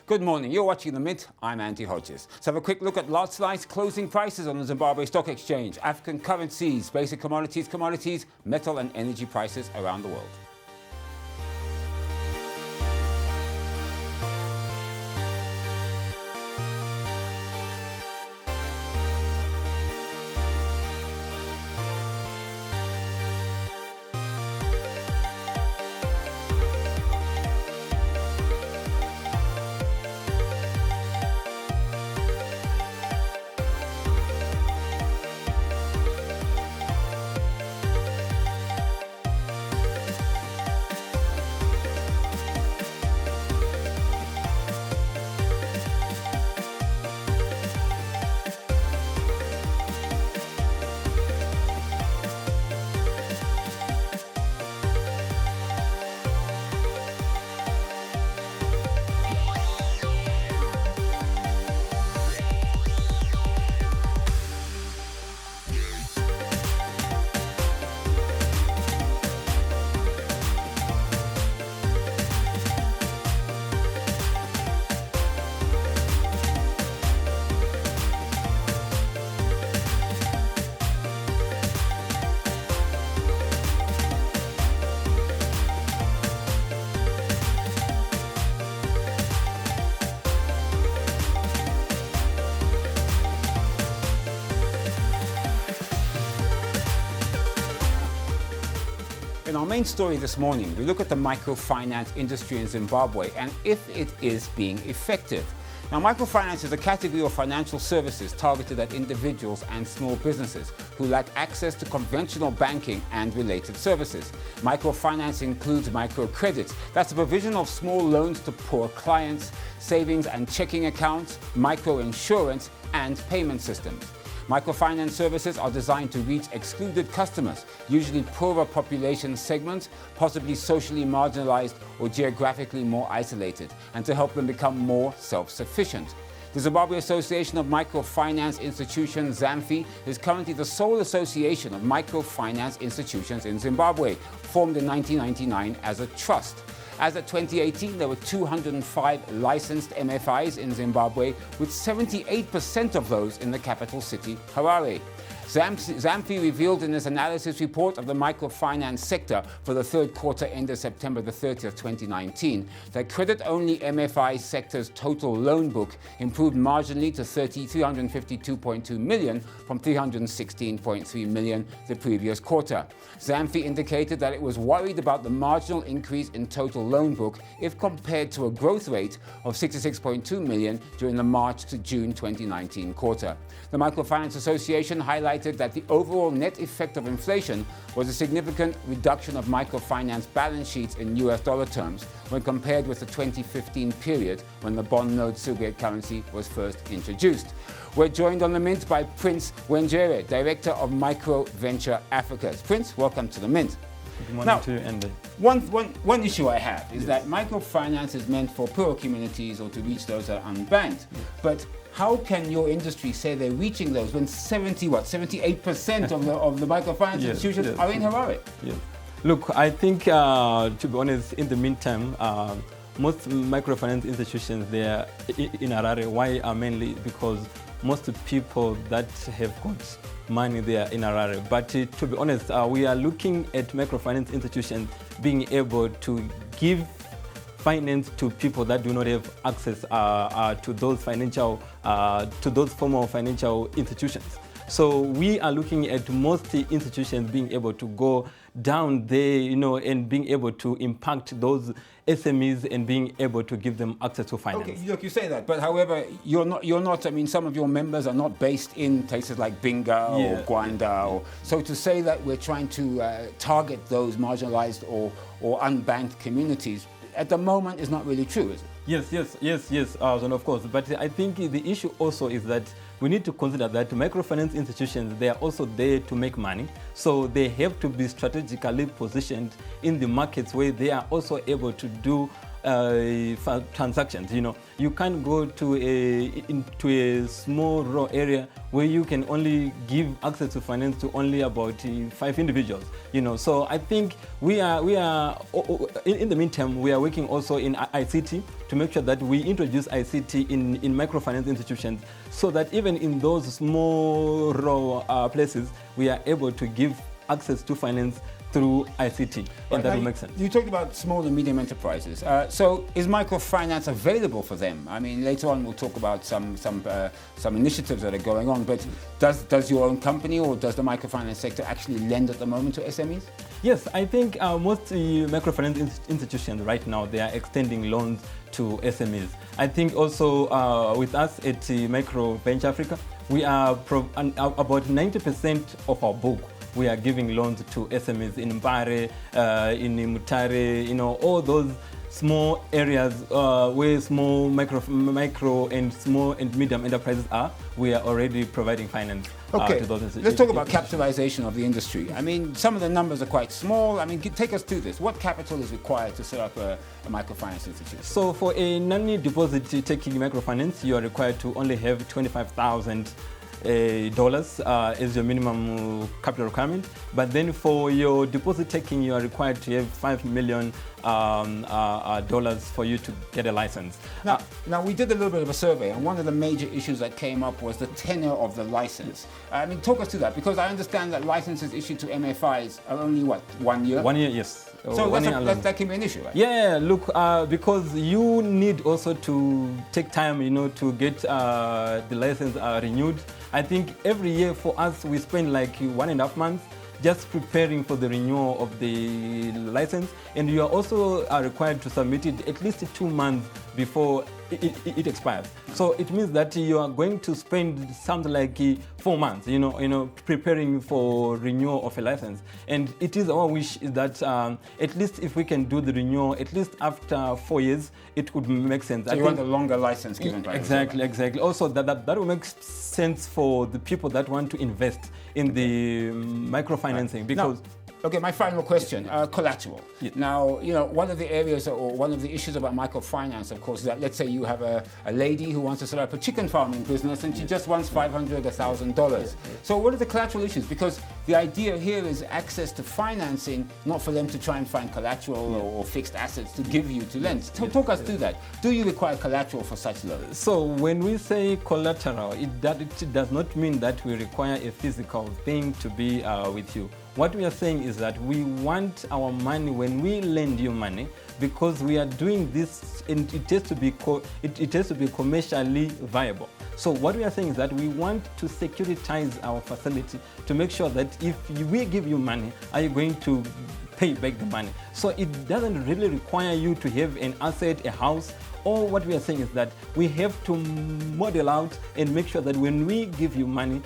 Good morning. You're watching The Mint. I'm Andy Hodges. Let's have a quick look at last night's closing prices on the Zimbabwe Stock Exchange, African currencies, basic commodities, metal and energy prices around the world. In our main story this morning, we look at the microfinance industry in Zimbabwe and if it is being effective. Now, microfinance is a category of financial services targeted at individuals and small businesses who lack access to conventional banking and related services. Microfinance includes microcredit. That's the provision of small loans to poor clients, savings and checking accounts, microinsurance, and payment systems. Microfinance services are designed to reach excluded customers, usually poorer population segments, possibly socially marginalized or geographically more isolated, and to help them become more self-sufficient. The Zimbabwe Association of Microfinance Institutions, ZAMFI, is currently the sole association of microfinance institutions in Zimbabwe, formed in 1999 as a trust. As of 2018, there were 205 licensed MFIs in Zimbabwe, with 78% of those in the capital city, Harare. ZAMFI revealed in its analysis report of the microfinance sector for the third quarter ended September the 30th, 2019, that credit-only MFI sector's total loan book improved marginally to 352.2 million from 316.3 million the previous quarter. ZAMFI indicated that it was worried about the marginal increase in total loan book if compared to a growth rate of 66.2 million during the March to June 2019 quarter. The Microfinance Association highlighted that the overall net effect of inflation was a significant reduction of microfinance balance sheets in US dollar terms when compared with the 2015 period when the bond note surrogate currency was first introduced. We're joined on the Mint by Prince Wenjere, Director of Micro Venture Africa. Prince, welcome to the Mint. Good morning now, to you, Andy. One issue I have is that microfinance is meant for poor communities or to reach those that are unbanked. But how can your industry say they're reaching those when 78% of the microfinance institutions are in Harare? Yes. Look, I think, to be honest, in the meantime, most microfinance institutions, they are in Harare. Why? Mainly because most people that have got money there in Harare. But to be honest, we are looking at microfinance institutions being able to give finance to people that do not have access to those formal financial institutions. So we are looking at most institutions being able to go down there, and being able to impact those SMEs and being able to give them access to finance. Okay, look, you say that, but however, you're not. I mean, some of your members are not based in places like Binga or Gwanda, so to say that we're trying to target those marginalized or unbanked communities at the moment is not really true, is it? Yes, and of course. But I think the issue also is that we need to consider that microfinance institutions, they are also there to make money. So they have to be strategically positioned in the markets where they are also able to do transactions. You can't go into a small rural area where you can only give access to finance to only about 5 individuals. So I think we are in the meantime, we are working also in ICT to make sure that we introduce ICT in microfinance institutions, so that even in those small rural places, we are able to give access to finance through ICT, and that will make sense. You talked about small and medium enterprises. So is microfinance available for them? I mean, later on we'll talk about some initiatives that are going on, but does your own company or does the microfinance sector actually lend at the moment to SMEs? Yes, I think most microfinance institutions right now, they are extending loans to SMEs. I think also with us at Micro Venture Africa, we are about 90% of our book, we are giving loans to SMEs in Mbare, in Mutare, all those small areas where small, micro and small and medium enterprises are. We are already providing finance to those institutions. Let's talk about capitalization of the industry. I mean, some of the numbers are quite small. I mean, take us through this. What capital is required to set up a microfinance institution? So for a non-deposit taking microfinance, you are required to only have $25,000 as your minimum capital requirement, but then for your deposit taking, you are required to have $5 million for you to get a license. Now we did a little bit of a survey, and one of the major issues that came up was the tenure of the license. I mean, talk us through that, because I understand that licenses issued to MFIs are only 1 year? 1 year, yes. So that can be an issue, right? Yeah, look, because you need also to take time, to get the license renewed. I think every year for us, we spend like 1.5 months just preparing for the renewal of the license, and you are also required to submit it at least 2 months before it expires. So it means that you are going to spend something like 4 months, preparing for renewal of a license. And it is our wish that at least if we can do the renewal, at least after 4 years, it would make sense. So you want a longer license given by Exactly. Also, that will make sense for the people that want to invest in the microfinancing, because... Okay, my final question, collateral. Yeah. Now, one of the areas or one of the issues about microfinance, of course, is that let's say you have a lady who wants to set up a chicken farming business and she just wants $500, $1,000. So what are the collateral issues? Because the idea here is access to financing, not for them to try and find collateral or fixed assets to give you to lend. Talk us through that. Do you require collateral for such loans? So when we say collateral, it does not mean that we require a physical thing to be with you. What we are saying is that we want our money when we lend you money, because we are doing this, and it has to be commercially viable. So what we are saying is that we want to securitize our facility to make sure that if we give you money, are you going to pay back the money? So it doesn't really require you to have an asset, a house. All what we are saying is that we have to model out and make sure that when we give you money,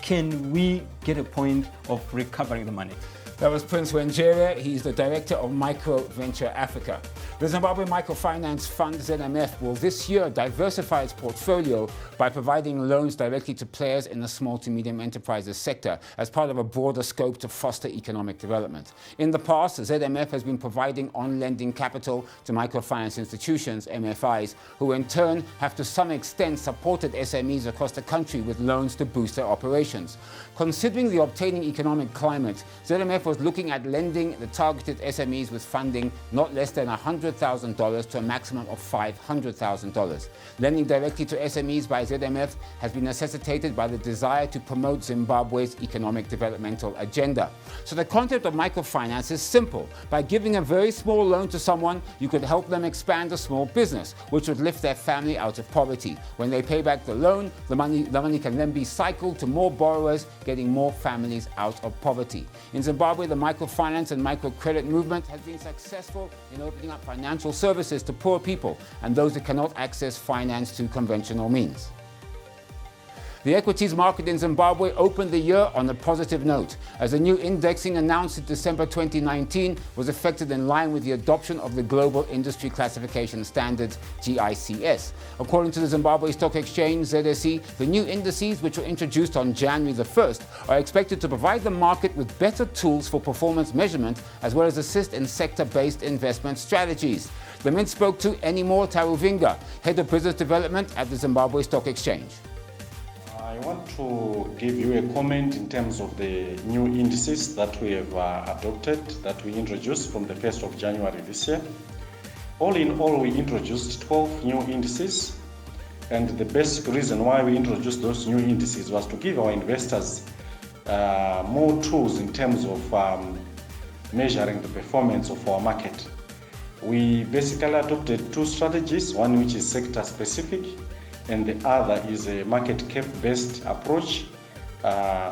can we get a point of recovering the money? That was Prince Wenjere. He's the director of Micro Venture Africa. The Zimbabwe Microfinance Fund, ZMF, will this year diversify its portfolio by providing loans directly to players in the small to medium enterprises sector as part of a broader scope to foster economic development. In the past, ZMF has been providing on-lending capital to microfinance institutions, MFIs, who in turn have to some extent supported SMEs across the country with loans to boost their operations. Considering the obtaining economic climate, ZMF was looking at lending the targeted SMEs with funding not less than $100,000 to a maximum of $500,000. Lending directly to SMEs by ZMF has been necessitated by the desire to promote Zimbabwe's economic developmental agenda. So the concept of microfinance is simple. By giving a very small loan to someone, you could help them expand a small business, which would lift their family out of poverty. When they pay back the loan, the money can then be cycled to more borrowers, getting more families out of poverty. In Zimbabwe, the microfinance and microcredit movement has been successful in opening up financial services to poor people and those that cannot access finance through conventional means. The equities market in Zimbabwe opened the year on a positive note, as the new indexing announced in December 2019 was effected in line with the adoption of the Global Industry Classification Standards, GICS. According to the Zimbabwe Stock Exchange, ZSE, the new indices, which were introduced on January the 1st, are expected to provide the market with better tools for performance measurement, as well as assist in sector-based investment strategies. The Mint spoke to Enimore Taruvinga, Head of Business Development at the Zimbabwe Stock Exchange. I want to give you a comment in terms of the new indices that we have adopted, that we introduced from the 1st of January this year. All in all, we introduced 12 new indices, and the basic reason why we introduced those new indices was to give our investors more tools in terms of measuring the performance of our market. We basically adopted two strategies, one which is sector specific, and the other is a market cap based approach.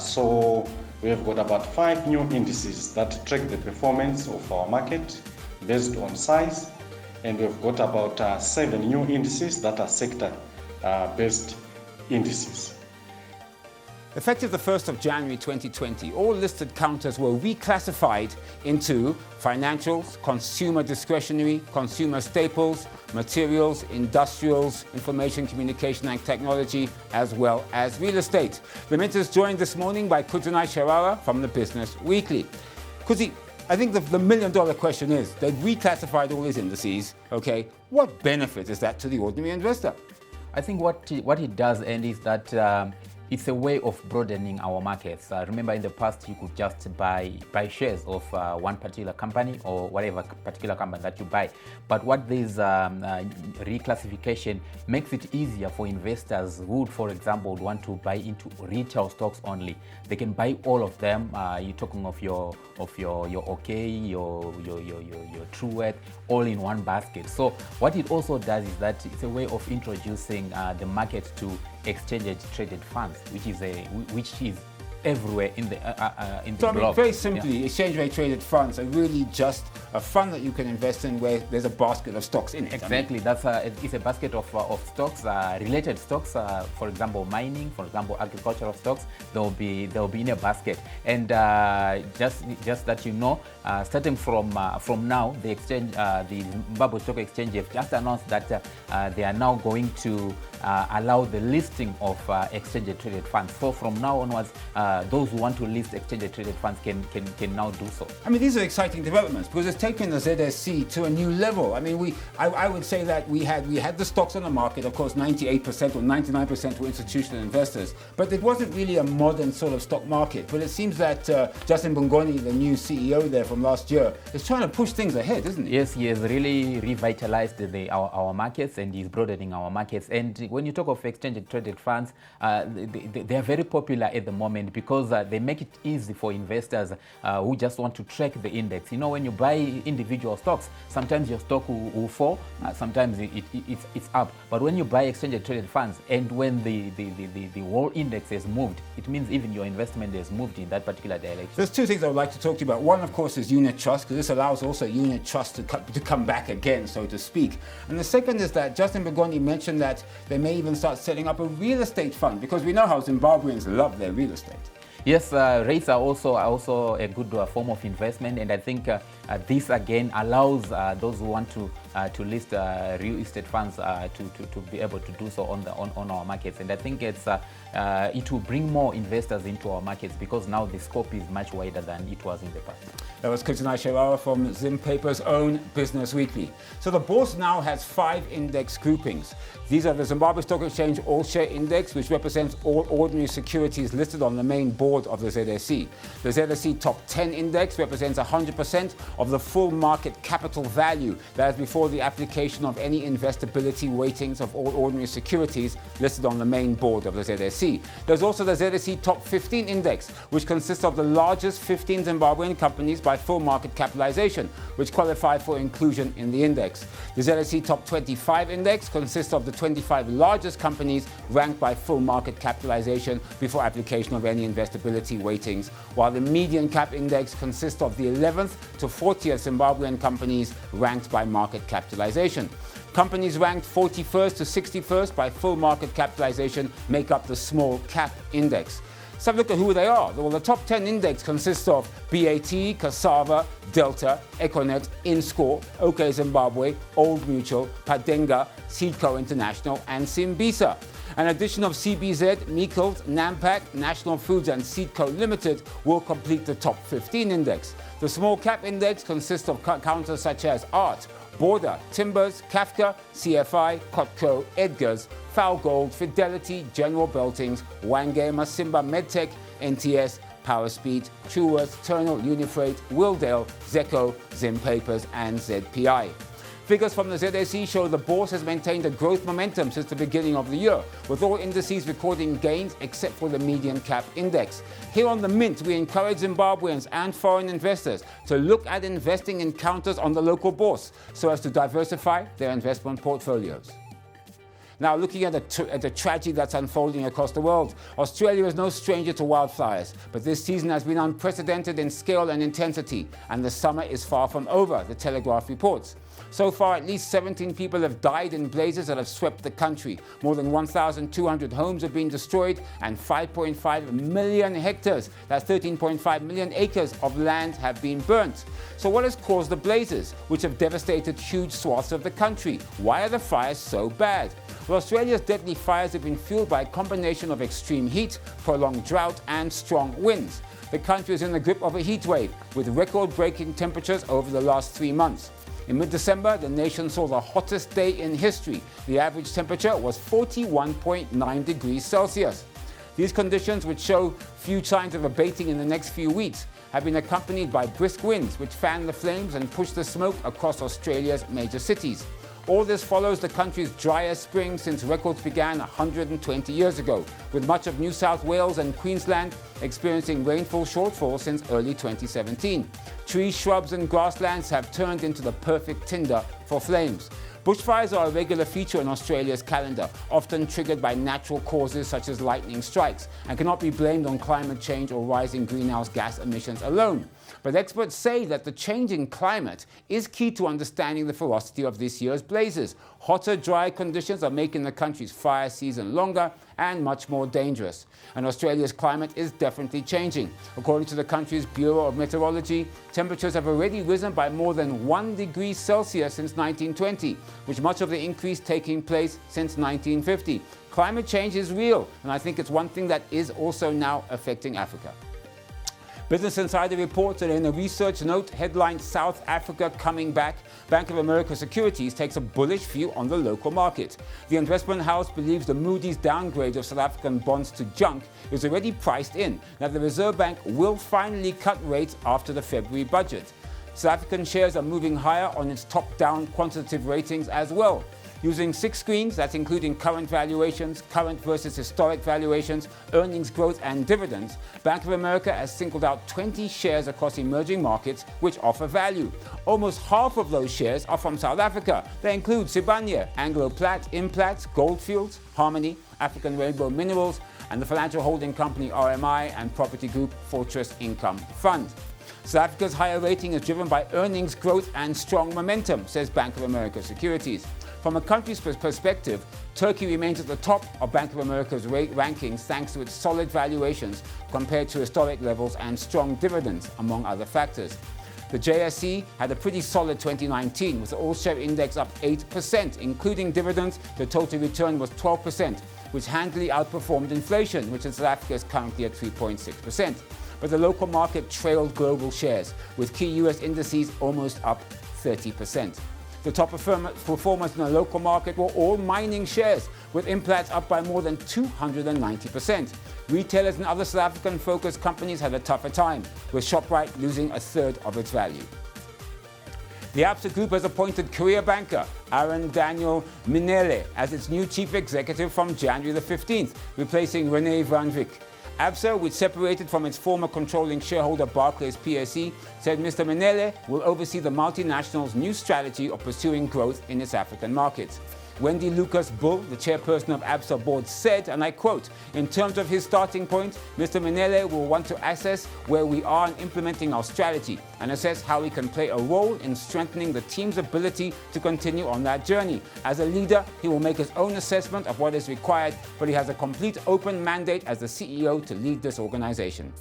So we have got about 5 new indices that track the performance of our market based on size, and we've got about 7 new indices that are sector based indices. Effective the 1st of January 2020, all listed counters were reclassified into financials, consumer discretionary, consumer staples, materials, industrials, information communication and technology, as well as real estate. The Mint is joined this morning by Kudzanai Sharara from the Business Weekly. Kudzi, I think the million-dollar question is, they've reclassified all these indices, okay, what benefit is that to the ordinary investor? I think what it does, Andy, is that it's a way of broadening our markets. Remember, in the past, you could just buy shares of one particular company or whatever particular company that you buy. But what this reclassification makes it easier for investors who, for example, would want to buy into retail stocks only. They can buy all of them. You're talking of your OK, your Truworth, all in one basket. So what it also does is that it's a way of introducing the market to exchange-traded funds, which is everywhere in the So I mean, globe. very simply, exchange-rate traded funds are really just a fund that you can invest in where there's a basket of stocks in it. Exactly, it's a basket of stocks, related stocks. For example, mining, for example, agricultural stocks. They'll be in a basket. And just that you know, starting from now, the Zimbabwe Stock Exchange have just announced that they are now going to allow the listing of exchange-traded funds. So from now onwards, those who want to list exchange-traded funds can now do so. I mean, these are exciting developments because it's taken the ZSC to a new level. I mean, I would say that we had the stocks on the market. Of course, 98% or 99% were institutional investors, but it wasn't really a modern sort of stock market. But it seems that Justin Bongoni, the new CEO there from last year, is trying to push things ahead, isn't he? Yes, he has really revitalized our markets, and he's broadening our markets. And when you talk of exchange-traded funds, they are very popular at the moment because they make it easy for investors who just want to track the index. You know, when you buy individual stocks, sometimes your stock will fall, sometimes it's up. But when you buy exchange-traded funds, and when the whole index has moved, it means even your investment has moved in that particular direction. There's two things I would like to talk to you about. One, of course, is unit trust, because this allows also unit trust to come back again, so to speak. And the second is that Justin Bongoni mentioned that they may even start setting up a real estate fund, because we know how Zimbabweans love their real estate. Yes, rates are also a good form of investment, and I think this again allows those who want to list real estate funds to be able to do so on our markets. And I think it will bring more investors into our markets because now the scope is much wider than it was in the past. That was Kudzanai Sharara from Zim Paper's own Business Weekly. So the bourse now has 5 index groupings. These are the Zimbabwe Stock Exchange All Share Index, which represents all ordinary securities listed on the main board of the ZSC. The ZSC Top 10 Index represents 100% of the full market capital value, that is before the application of any investability weightings of all ordinary securities listed on the main board of the ZSC. There's also the ZSC Top 15 Index, which consists of the largest 15 Zimbabwean companies by full market capitalization, which qualify for inclusion in the index. The ZSC Top 25 Index consists of the 25 largest companies ranked by full market capitalization before application of any investability weightings, while the Median Cap Index consists of the 11th to 40th Zimbabwean companies ranked by market capitalization. Companies ranked 41st to 61st by full market capitalization make up the Small Cap Index. Let's have a look at who they are. Well, the top 10 index consists of BAT, Cassava, Delta, Econet, Inscore, OK Zimbabwe, Old Mutual, Padenga, Seedco International, and Simbisa. An addition of CBZ, Meikles, Nampak, National Foods, and Seedco Limited will complete the top 15 index. The small cap index consists of counters such as ART, Border, Timbers, Kafka, CFI, Cotco, Edgars, Foul Gold, Fidelity, General Beltings, Wange, Masimba, Medtech, NTS, Power Speed, Truworth, Turnal, Unifreight, Willdale, Zeco, Zim Papers, and ZPI. Figures from the ZSE show the bourse has maintained a growth momentum since the beginning of the year, with all indices recording gains except for the median cap index. Here on the Mint, we encourage Zimbabweans and foreign investors to look at investing in counters on the local bourse so as to diversify their investment portfolios. Now, looking at the tragedy that's unfolding across the world, Australia is no stranger to wildfires, but this season has been unprecedented in scale and intensity, and the summer is far from over, the Telegraph reports. So far, at least 17 people have died in blazes that have swept the country. More than 1,200 homes have been destroyed, and 5.5 million hectares, that's 13.5 million acres of land, have been burnt. So what has caused the blazes, which have devastated huge swaths of the country? Why are the fires so bad? Well, Australia's deadly fires have been fueled by a combination of extreme heat, prolonged drought, and strong winds. The country is in the grip of a heat wave, with record-breaking temperatures over the last 3 months. In mid-December, the nation saw the hottest day in history. The average temperature was 41.9 degrees Celsius. These conditions, which show few signs of abating in the next few weeks, have been accompanied by brisk winds, which fan the flames and push the smoke across Australia's major cities. All this follows the country's driest spring since records began 120 years ago, with much of New South Wales and Queensland experiencing rainfall shortfalls since early 2017. Trees, shrubs and grasslands have turned into the perfect tinder for flames. Bushfires are a regular feature in Australia's calendar, often triggered by natural causes such as lightning strikes, and cannot be blamed on climate change or rising greenhouse gas emissions alone. But experts say that the changing climate is key to understanding the ferocity of this year's blazes. Hotter, dry conditions are making the country's fire season longer and much more dangerous. And Australia's climate is definitely changing. According to the country's Bureau of Meteorology, temperatures have already risen by more than 1 degree Celsius since 1920, with much of the increase taking place since 1950. Climate change is real, and I think it's one thing that is also now affecting Africa. Business Insider reports that in a research note headlined South Africa Coming Back, Bank of America Securities takes a bullish view on the local market. The investment house believes the Moody's downgrade of South African bonds to junk is already priced in, that the Reserve Bank will finally cut rates after the February budget. South African shares are moving higher on its top-down quantitative ratings as well. Using 6 screens, that's including current valuations, current versus historic valuations, earnings growth and dividends, Bank of America has singled out 20 shares across emerging markets which offer value. Almost half of those shares are from South Africa. They include Sibanye, Anglo Plat, Implats, Goldfields, Harmony, African Rainbow Minerals, and the financial holding company RMI and property group Fortress Income Fund. South Africa's higher rating is driven by earnings growth and strong momentum, says Bank of America Securities. From a country's perspective, Turkey remains at the top of Bank of America's rankings thanks to its solid valuations compared to historic levels and strong dividends, among other factors. The JSE had a pretty solid 2019, with the all-share index up 8%, including dividends. The total return was 12%, which handily outperformed inflation, which in South Africa is currently at 3.6%. But the local market trailed global shares, with key US indices almost up 30%. The top performers in the local market were all mining shares, with Implats up by more than 290%. Retailers and other South African-focused companies had a tougher time, with Shoprite losing a third of its value. The Absa Group has appointed career banker Aaron Daniel Minele as its new chief executive from January the 15th, replacing Rene van Wyk. Absa, which separated from its former controlling shareholder Barclays PLC, said Mr. Minele will oversee the multinational's new strategy of pursuing growth in its African markets. Wendy Lucas Bull, the chairperson of Absa board, said, and I quote, "In terms of his starting point, Mr. Minele will want to assess where we are in implementing our strategy and assess how he can play a role in strengthening the team's ability to continue on that journey. As a leader, he will make his own assessment of what is required, but he has a complete open mandate as the CEO to lead this organization."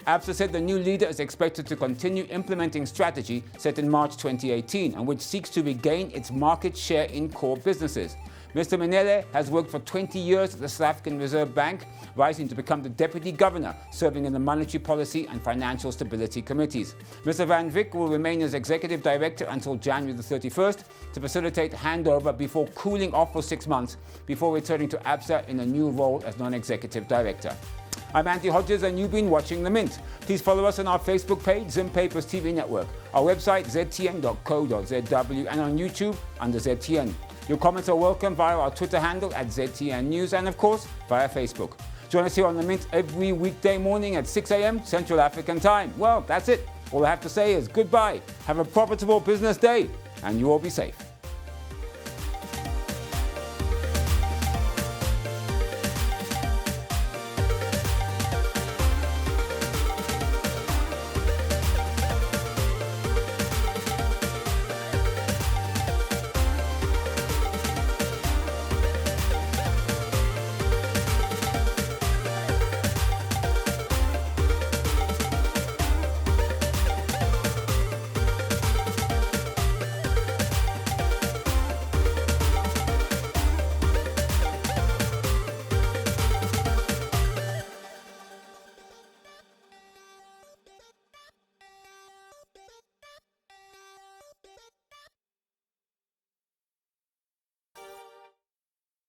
Absa said the new leader is expected to continue implementing strategy set in March 2018 and which seeks to regain its market share in core businesses. Mr. Minele has worked for 20 years at the South African Reserve Bank, rising to become the Deputy Governor, serving in the Monetary Policy and Financial Stability Committees. Mr. Van Wyk will remain as Executive Director until January the 31st to facilitate handover before cooling off for 6 months before returning to Absa in a new role as Non-Executive Director. I'm Andy Hodges and you've been watching The Mint. Please follow us on our Facebook page, Zim Papers TV Network, our website ztn.co.zw and on YouTube under ZTN. Your comments are welcome via our Twitter handle at ZTN News and of course via Facebook. Join us here on The Mint every weekday morning at 6 a.m. Central African Time. Well, that's it. All I have to say is goodbye. Have a profitable business day and you all be safe.